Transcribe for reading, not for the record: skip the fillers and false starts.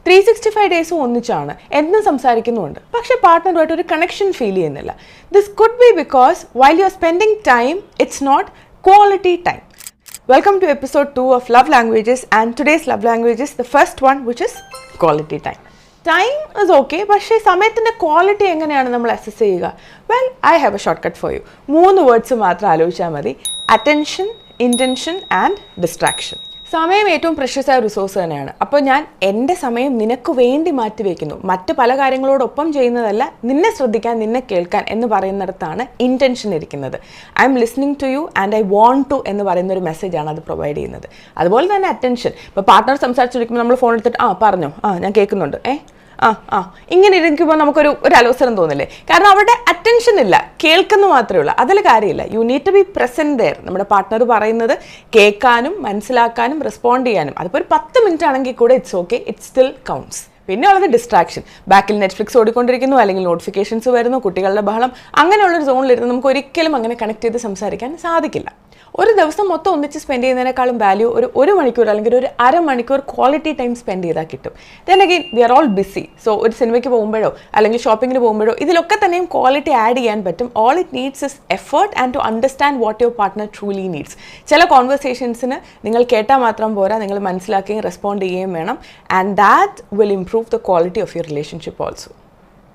365 ഡേയ്സും ഒന്നിച്ചാണ്, എന്നും സംസാരിക്കുന്നുമുണ്ട്, പക്ഷേ പാർട്ട്ണറുമായിട്ട് ഒരു കണക്ഷൻ ഫീൽ ചെയ്യുന്നില്ല. This could be because while you are spending time, it's not quality time. Welcome to episode 2 of Love Languages, and today's love language is the first one, which is quality time. Time is okay, പക്ഷേ സമയത്തിൻ്റെ quality എങ്ങനെയാണ് നമ്മൾ assess ചെയ്യുക? Well, I have A short cut for you. 3 words മാത്രം ആലോചിച്ചാൽ മതി: attention, intention and distraction. സമയം ഏറ്റവും പ്രഷ്യസ് ആയ റിസോഴ്സ് തന്നെയാണ്. അപ്പോൾ ഞാൻ എൻ്റെ സമയം നിനക്ക് വേണ്ടി മാറ്റിവെക്കുന്നു, മറ്റ് പല കാര്യങ്ങളോടൊപ്പം ചെയ്യുന്നതല്ല, നിന്നെ ശ്രദ്ധിക്കാൻ, നിന്നെ കേൾക്കാൻ എന്ന് പറയുന്നിടത്താണ് ഇൻറ്റൻഷൻ ഇരിക്കുന്നത്. I'm listening to you and I want to എന്ന് പറയുന്നൊരു മെസ്സേജാണ് അത് പ്രൊവൈഡ് ചെയ്യുന്നത്. അതുപോലെ തന്നെ അറ്റൻഷൻ. ഇപ്പോൾ പാർട്ട്ണർ സംസാരിച്ചിരിക്കുമ്പോൾ നമ്മൾ ഫോൺ എടുത്തിട്ട് പറഞ്ഞോ, ഞാൻ കേൾക്കുന്നുണ്ട്, ഇങ്ങനെ ഇരിക്കുമ്പോൾ നമുക്കൊരു അലോസരം തോന്നില്ലേ? കാരണം അവിടെ അറ്റൻഷൻ ഇല്ല, കേൾക്കുന്നു മാത്രമേ ഉള്ളൂ. അതിൽ കാര്യമില്ല. You need to be present there. നമ്മുടെ പാർട്ട്ണർ പറയുന്നത് കേൾക്കാനും മനസ്സിലാക്കാനും റെസ്പോണ്ട് ചെയ്യാനും. അതിപ്പോൾ ഒരു 10 മിനിറ്റ് ആണെങ്കിൽ കൂടെ it's okay, it still counts. പിന്നെ ഉള്ളത് ഡിസ്ട്രാക്ഷൻ. ബാക്കിൽ നെറ്റ്ഫ്ലിക്സ് ഓടിക്കൊണ്ടിരിക്കുന്നു, അല്ലെങ്കിൽ നോട്ടിഫിക്കേഷൻസ് വരുന്നു, കുട്ടികളുടെ ബഹളം, അങ്ങനെയുള്ളൊരു സോണിലിരുന്ന് നമുക്ക് ഒരിക്കലും അങ്ങനെ കണക്ട് ചെയ്ത് സംസാരിക്കാൻ സാധിക്കില്ല. ഒരു ദിവസം മൊത്തം ഒന്നിച്ച് സ്പെൻഡ് ചെയ്യുന്നതിനേക്കാളും വാല്യൂ ഒരു മണിക്കൂർ അല്ലെങ്കിൽ ഒരു അരമണിക്കൂർ ക്വാളിറ്റി ടൈം സ്പെൻഡ് ചെയ്താൽ കിട്ടും. Then again we are all busy. So ഒരു സിനിമയ്ക്ക് പോകുമ്പോഴോ അല്ലെങ്കിൽ ഷോപ്പിങ്ങിന് പോകുമ്പോഴോ ഇതിലൊക്കെ തന്നെയും ക്വാളിറ്റി ആഡ് ചെയ്യാൻ പറ്റും. All it needs is effort and to understand what your partner truly needs. ചില കോൺവെർസേഷൻസിന് നിങ്ങൾ കേട്ടാൽ മാത്രം പോരാ, നിങ്ങൾ മനസ്സിലാക്കുകയും റെസ്പോണ്ട് ചെയ്യുകയും വേണം. And that will improve the quality of your relationship also.